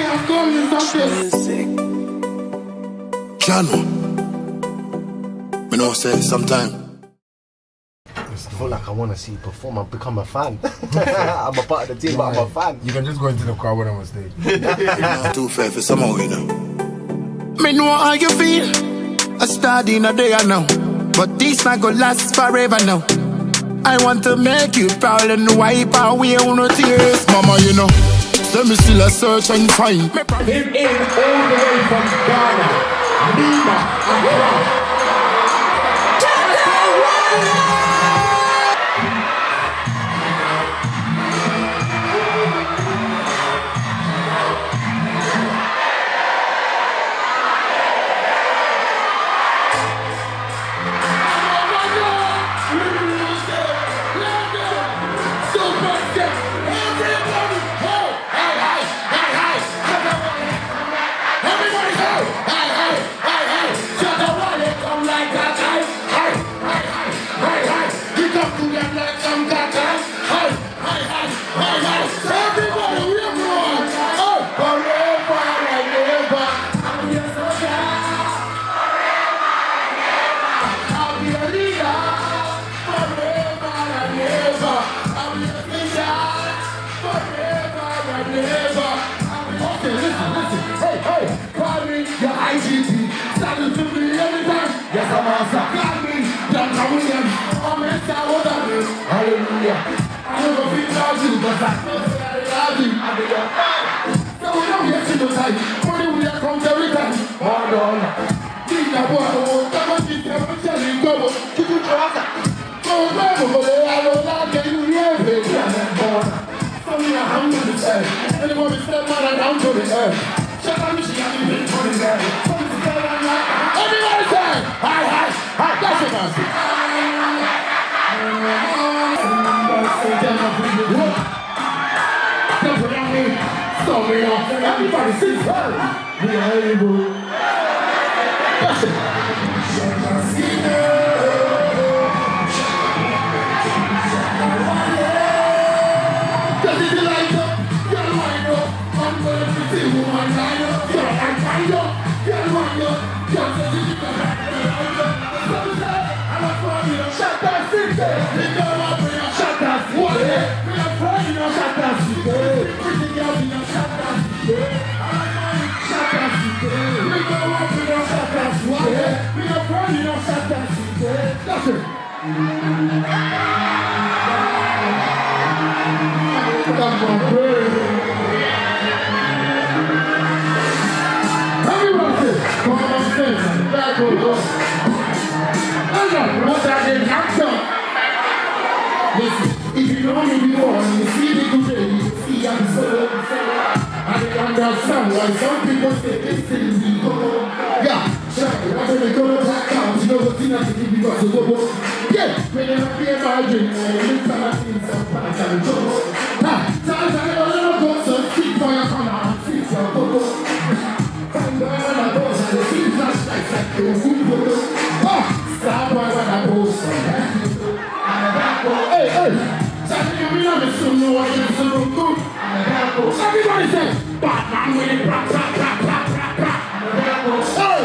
I'm going, it's okay. Jano, you know, say sometime. I feel like I want to see you perform and become a fan. I'm a part of the team, but I'm a fan. You can just go into the crowd when I'm on stage. Not too fair for someone, you know. Me know how you feel. I start in a day and now, but this not gonna last forever now. I want to make you proud and wipe away all no tears, mama. You know, let me still a search and find. Him in all the way from Ghana, Lima, Accra. Hallelujah. I don't know if you love you, but I love you. I'll be your fan. So we don't get to the time. Money will come every time. Hold on. Think about it. Come on, keep your money. Go. Keep your trust. Go, go. I don't like you. Yeah, baby. So we are humble to say. Anyone is step man and down to the earth. Shut up, she got me for the day. Come together and everybody say, hi. That's it, man. Everybody sings her. We are able. That's it. Does it like up? You're wind up. I'm going to see who I know. You're wind up. You're wind up. You're wind up. Shatta City. We go up in your Shatta Wale. We are praying your Shatta City. Pretty girls in your Shatta City. Shatta City. We go up in your Shatta Wale. We are praying your Shatta City. That's it. That's my prayer. Everybody, come on stage. Back over. What are they action? Listen, if you know me before and you see the good day, you see I'm so and they understand why some people say this thing is illegal. Yeah, sure, whatever they go to that count, you know what's in that city because of go. Yeah, when they don't pay my drink, I look at that thing some parts and go. Times I don't go so keep for your corner and fix your go. Find the one that goes and they see flashlights like they will go. Stop boy when I post on that. Hey, Saturday you mean I'm a son, no one is so good. Everybody say, Batman with it, rap. Hey,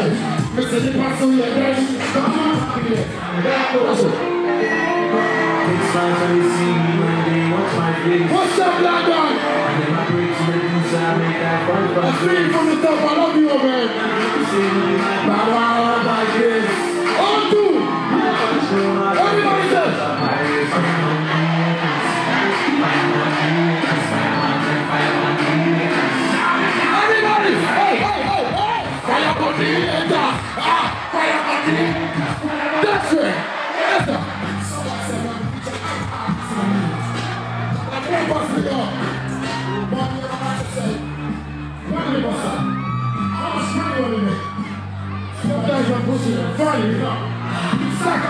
Mr. Nipasso, you're ready. Come on, it's fine when they see me when they watch my face. What's up, black guy? And then I break to the news, I make that fun. I'm speaking from the top, I love you, man. You see me, Patwa, my kids. On two! Everybody says! Everybody! Hey! Fire continue! Fire continue! That's it! Enter! I'm going to bust it up. What do you have to say? What do you want to say? How much money will you make? Sometimes I'm pushing it funny, you know. It's like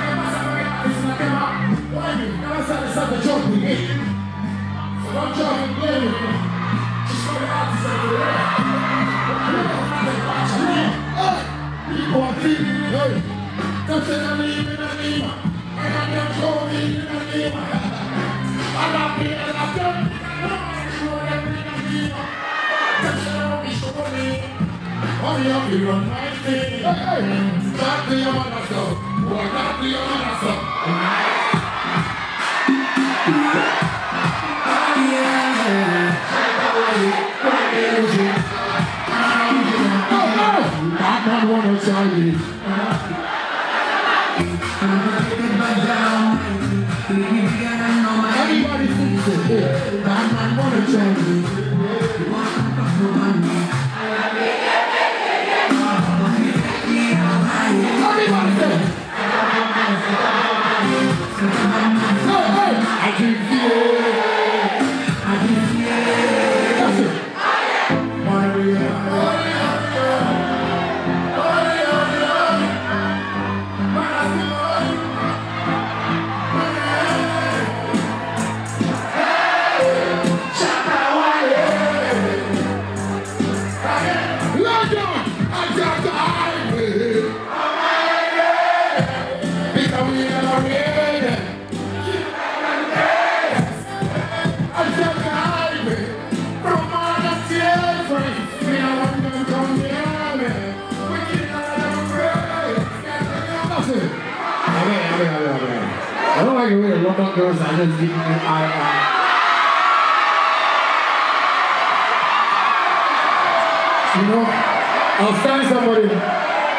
why me? Never said it's not a joke with me. So don't joke and play with me. Just for the artists and the way. People are feeling hey. Don't say I'm leaving a name. And I'm not going in a name. I'm not being a Hurry up, you run my thing. Talk to your mother, so. Talk to your mother, so. Batman wanna try me. Everybody thinks it. Batman wanna try me. Everybody say. Hey, I can feel it. I can feel it. That's it. Maria. I don't like the way the London girls are just giving me eye. You know, I was telling somebody,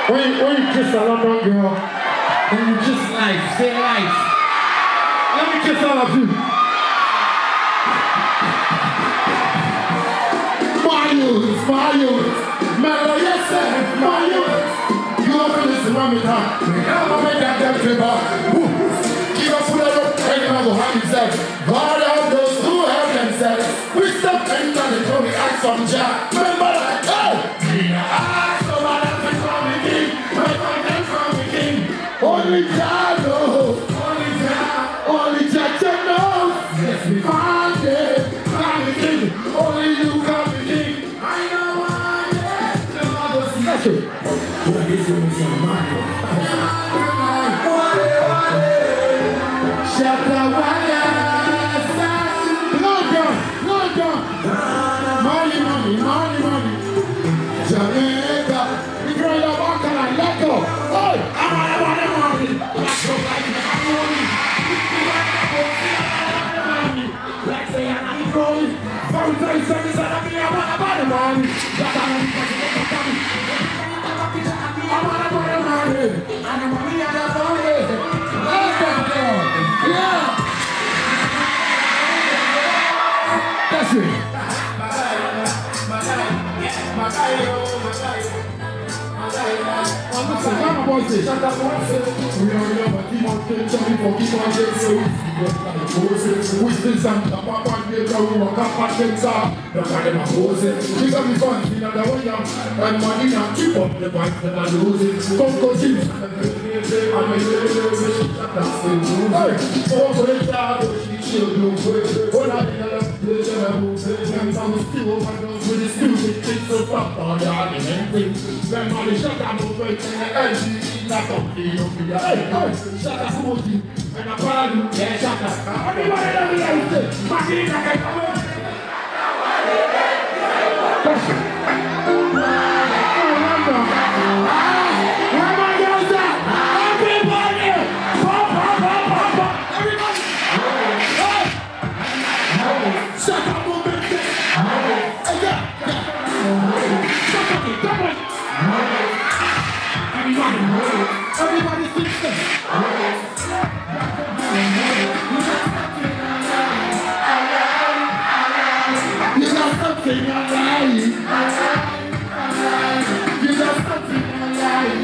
when you kiss a London girl, then you kiss life, say life. Let me kiss all of you. My youth, Melo, yes sir, my youth. You open this to mommy now. I'm make that damn paper. Keep us full of up, anyone will have himself. God help those who help themselves. We step in and they told me ask from Jah. Remember that, hey! Ask nobody else from the king. My content from the king. Only Jah knows. Only Jah knows. Yes, we found it. Found the king. Only you found the king. I know why. That's it. What is it? Shatta Wale, London, money, Jamaica, we throw your back and let go. Hey, I want money. Let's go like money. Like say I'm growing. Very seconds and I want to money. I want to money. And the money I got money. Yeah. That's it. Listen, why my boy say, Shatta Wale. We don't know what he wants to tell me for keep on getting so we still stand up and get the room up and get the body of poses. We got me fun, you know the way I'm and money now keep up the fight that I lose it. Come go see me. I'm a little hey, over the shadow, she chill no way. When I did I move it, and I'm still over those with the stupid things so fuck on the argument. Then money shut down over it, and she not up the open. Hey, Shatta Wale, and I follow you, yeah, Shatta. Everybody let me know, my kid, I can't come in. Everybody thinks that. You got something alive. You got something alive.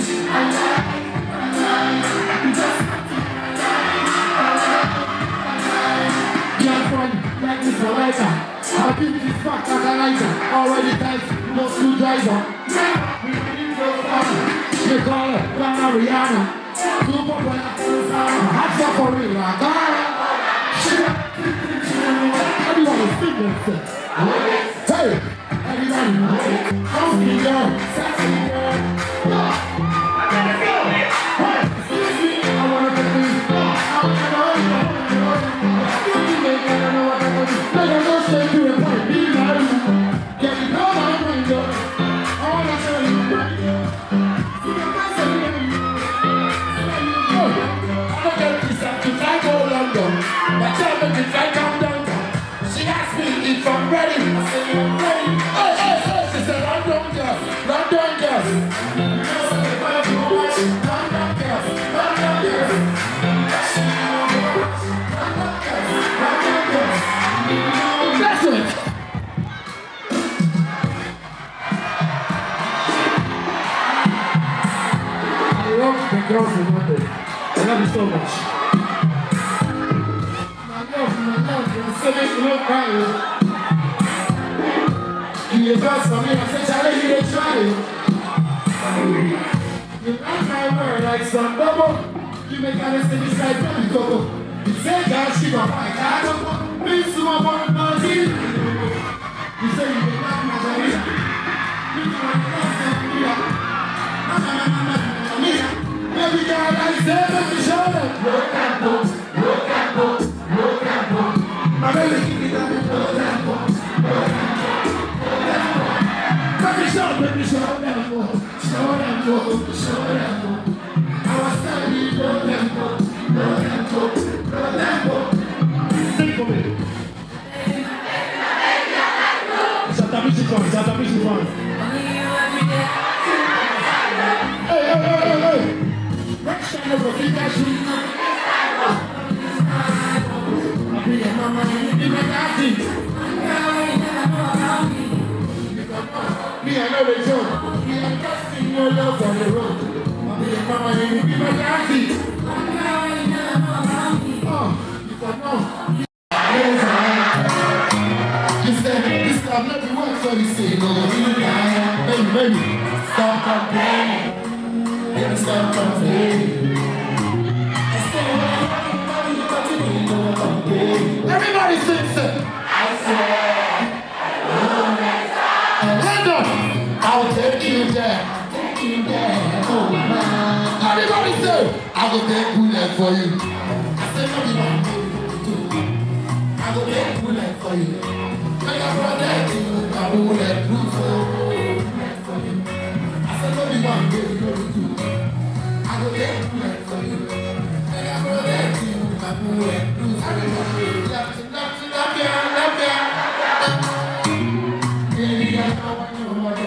You're fun, like this for lighter. I'll give you this fact like a lighter. Already tight, no screwdriver. We need to fun. You call it, Rihanna. Super popular. Hot for real, everybody sing this. Hey, everybody. Funky girl, sexy girl. Hey, excuse me, I wanna get this. Let her go straight to the point. Be nice. Get it on my window. I wanna tell you. ready? I said, you ready? Hey, she said, London girls, London girls. That's it. I love the girls in London. I love you so much. My love, you're so make me look right. You the best for me, I said, Charlie, you didn't try it. You like my word like some bubble. You make honesty beside baby cocoa. You say God, she gon' fight. I don't want me to my one party. You say you didn't like my baby. You know I love you. Baby girl, I said, let me show them. Look and pose, look and pose, look and pose. My baby, keep it up and look and pose, look and pose, look and pose. Let me show them more, show them more, show them more. I was telling you, look them more, look them more, look them more. Sing for me. Shatta Wale, Shatta Wale. Hey. Next time over, keep that shit. I'll be your mama and you be my daddy. Me, I know the joke. Me, I'm casting no love on the road. I'll be your mama and you be my daddy. Oh, you can know. You said, this time let me work, so you say, no, you lie. Baby, stop complaining. Baby, stop complaining. Everybody sing, say, I swear. I will take you there, take you there, oh man. Everybody say, I will take bullet for you. I said, no, you want I will take bullet for you. When I protect you, I will bulletproof for you. I said, no, you want I will take bullet for you. When I protect you, I will bulletproof for you. Love ya. Baby, I know what you want.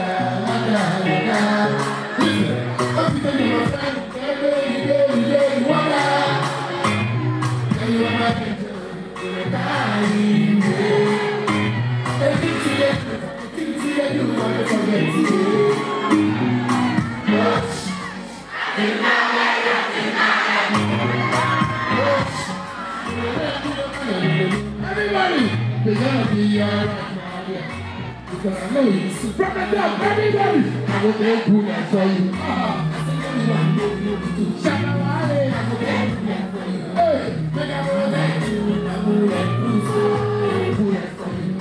Everybody, they're gonna be alright. Because I know you see. Break it down, everybody. I will take bullet for you. Shatta Wale, I will take bullet for you. Hey, make a bullet for you. I will let bullet for you.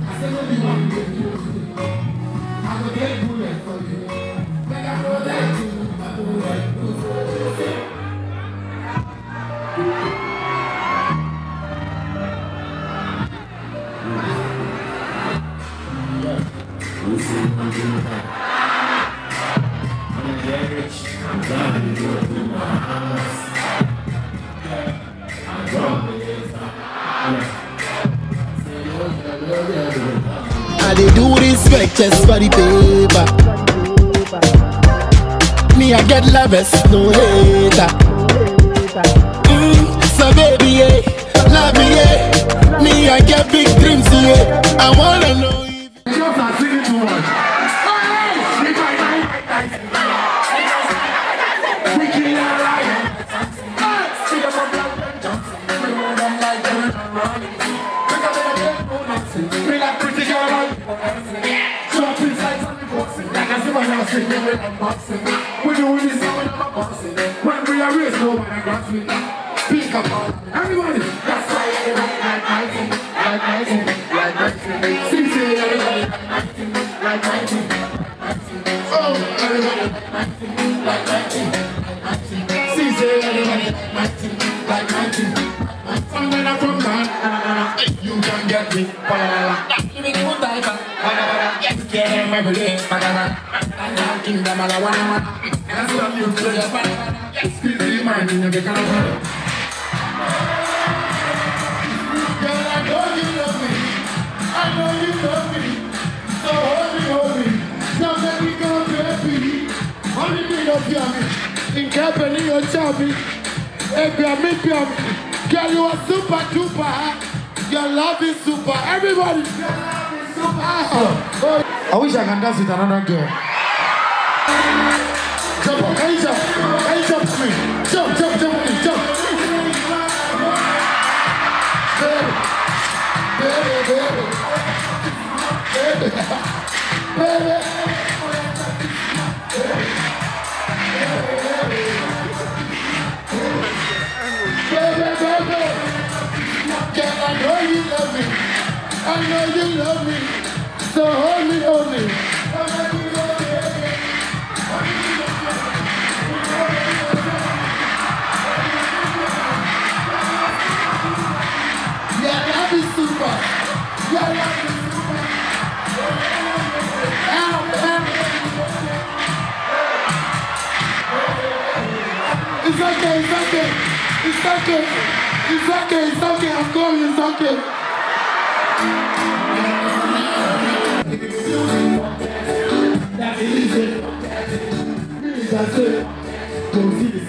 I said, no, you want to I will take bullet for you. Make a bullet for you. I will let bullet for you. I dey do this work just for the paper. Me, I get lovers, no hater. So baby, love me, me, I get big dreams, I wanna know if you are singing too much. We're doing this when we are raised, nobody grabs me. Speak up, everybody. That's why everybody like my thing, like my thing, like my thing. See, say everybody like my thing, oh, everybody like my thing, like my thing, like my thing. See, say everybody like my thing, like my thing. And when I'm from God, you can get me. You make me type. Yes, get my belief. And I'm kingdom all I want. And so you to your body. Yes, please be mine in the kind of girl, I know you love me. I know you Penny, you're chubby. Girl, you are super duper. Your love is super. Everybody, your love is super. I wish I can dance with another girl. Jump up, hey jump to me. Jump with me, jump. Baby. Girl, I know you love me. I know you love me. So hold me. Your love is super. Your love is super. It's okay. I'm going. It's okay. That's easy. That's it. Go see this.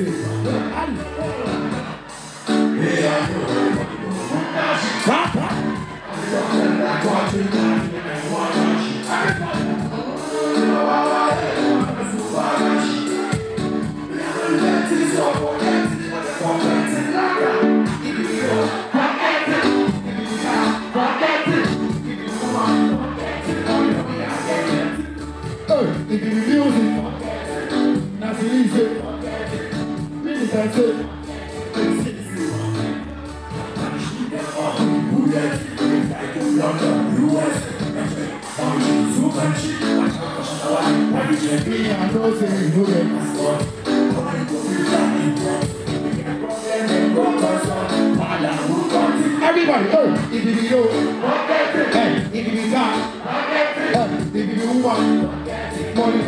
If you music, that's easy. That's it. Everybody, if you know, if you got, if you want, money,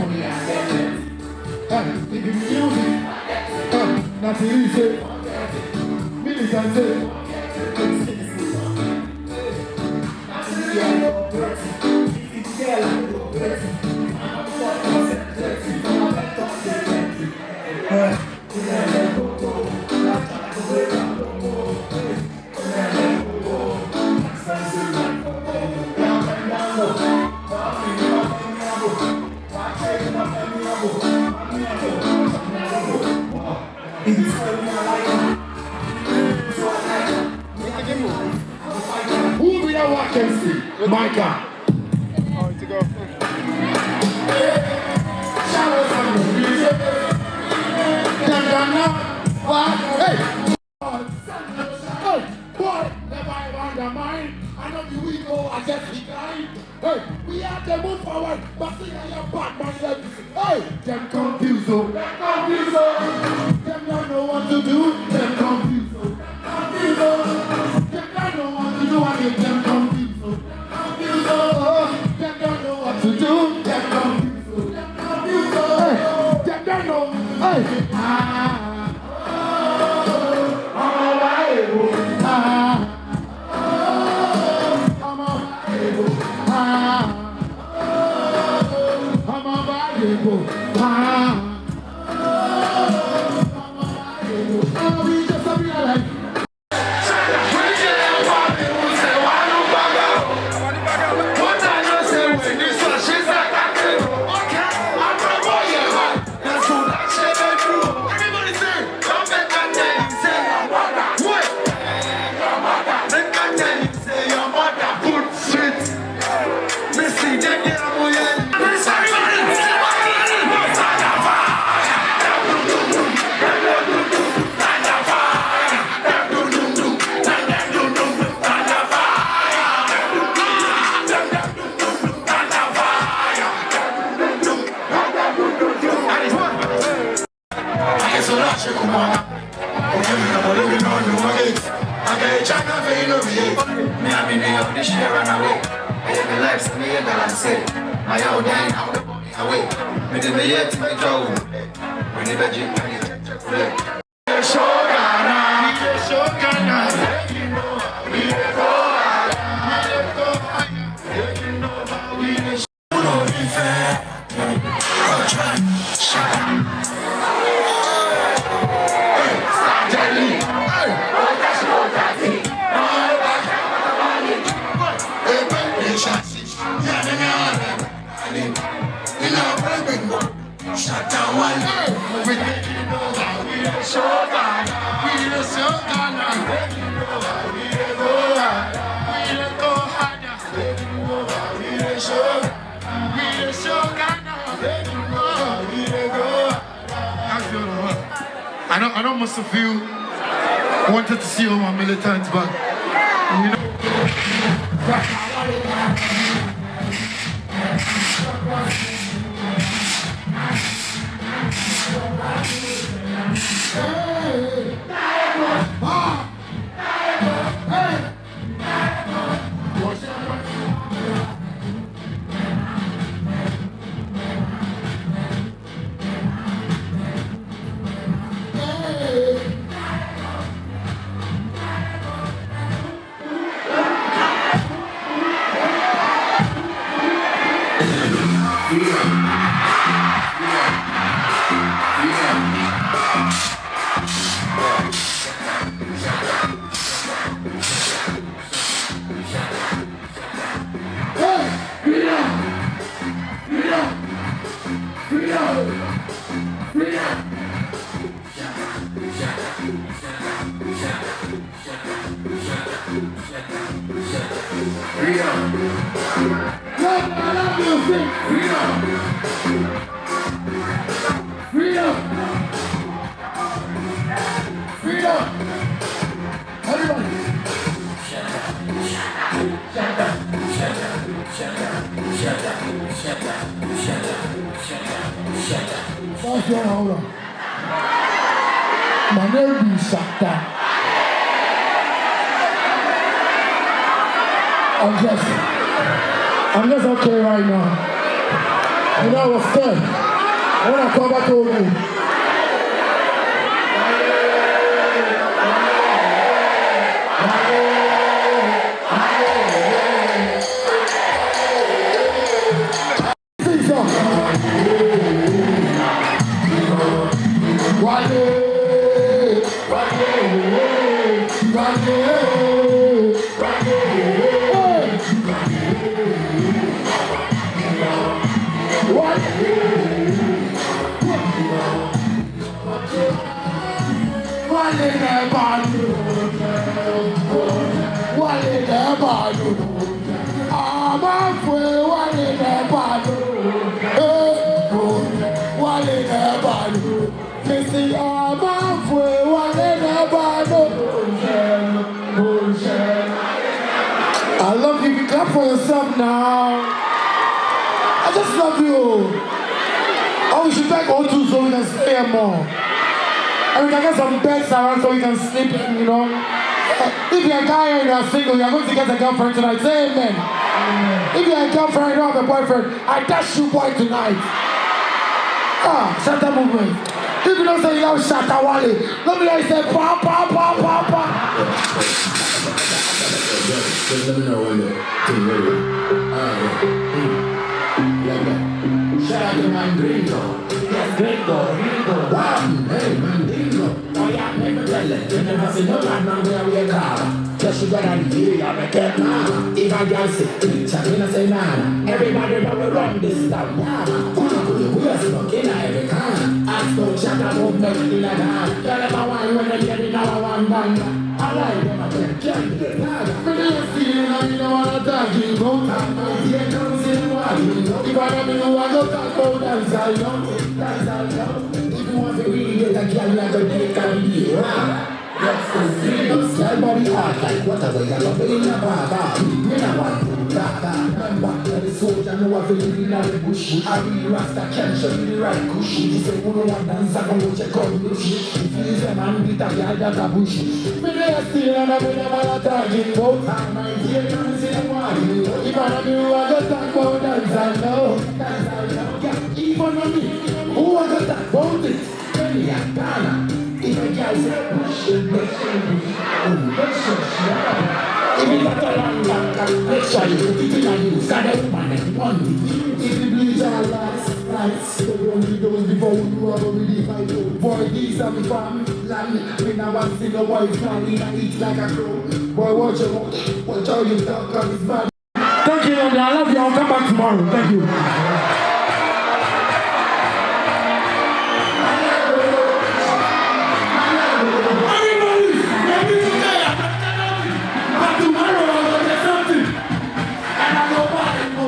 if you music, that's easy. Militant, who be that one can see? Micah. To go. Hey! Boy, never ever undermine. I know the we go, I just decline. Hey, we have to move forward, but see how your back, man. Hey, them confused, Them don't know what to do, them confused, Them don't know what to do, I get them confused, Them don't know what to do, them confused, Them don't know, hey, I know most of you wanted to see all my militants, but you know. Hold on. My name is Shatta. I'm just okay right now. You know, I was scared. When I come back told me. I love you. Clap for yourself now. I just love you. Oh, we should take O2 so we can stay here more. And we can get some beds around so we can sleep in, you know. If you're a guy and you're single, you're going to get a girlfriend tonight. Say amen. If you're a girlfriend and you don't have a boyfriend, I dash you boy tonight. Shatta movement. If you don't say you love Shatta Wale, let me hear you say pa pa pa pa pa. Just let me know when the thing ready. Like that. Shout out to man Gringo. Yes, Gringo. Wow, hey, man Gringo. Oh yeah, never tell it. You never see no man where we are. Just you got an idea, I can't now. If I get sick, chat in and say nah. Everybody know we run this town. Yeah, we are smoking every kind. Ask for Shatta movement in a hand. Tell them I want you when they get in our one band. I like them, I can't get it. I don't want to talk you about that. Here comes in one. If I don't know, I go talk about dance alone. If you want to really get a girl, you have to take a video. Let's go see those girl body hard like whatever you love in your baba. Me no want to talk that. Remember, when the soldier know what to do in the bush. I really rasta can't show you the right kush. He say, who don't want dance, I'm going to check on bush. If you use a man, beat a girl, that's a bush. Me never still and I never talking about that. My dear comes in the morning. If I don't know, I go talk about dance, I know. Yeah, even on me, who I go talk about it? Penny and Ghana. If a girl say push it, make sure you push it. If you got a long make sure you put it in a use. Got a woman and one. If you bleach our last lights, so don't need those before we do our really fight. Boy, these are the family land. Me now want to see the wife family and eat like a crow. Boy, watch your mouth. Watch how you talk on this bad. Thank you, Lord. I love you. I'll come back tomorrow. Thank you. Tomorrow I'm gonna do something, and I go back and go.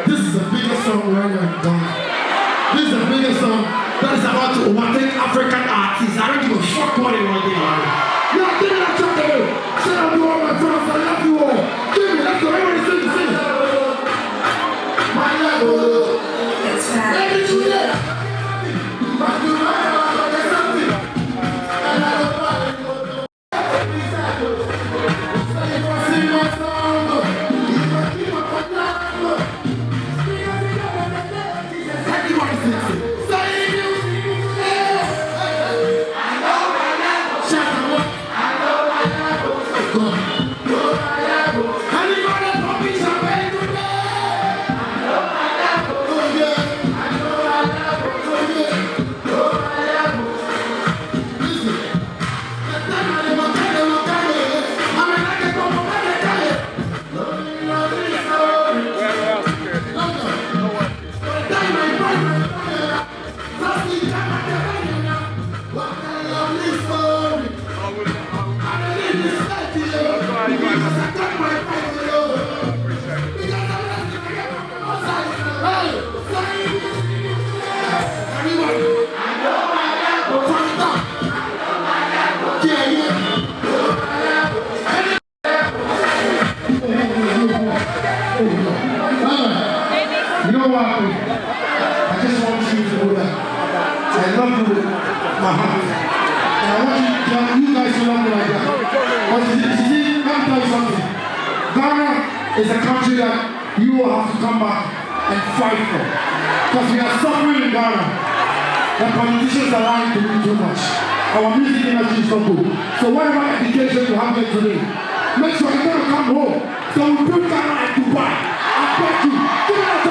This is the biggest song we're ever done. This is the biggest song that is about to overtake African artists. I don't give a fuck what they want to do. Yeah, give me that shot away. Shout out to all my friends. I love you all. Give me, let's go. Everybody sing. My love. It's fine. Let me do that. You know what? I just want you to know that I love you with my heart. And I want you guys to love me like that. But let me tell you something. Ghana is a country that you will have to come back and fight for. Because we are suffering in Ghana. The politicians are lying to do too much. Our music industry is not good. So whatever education you have here today, make sure you're going to come home. So we put Ghana in Dubai. I bet you.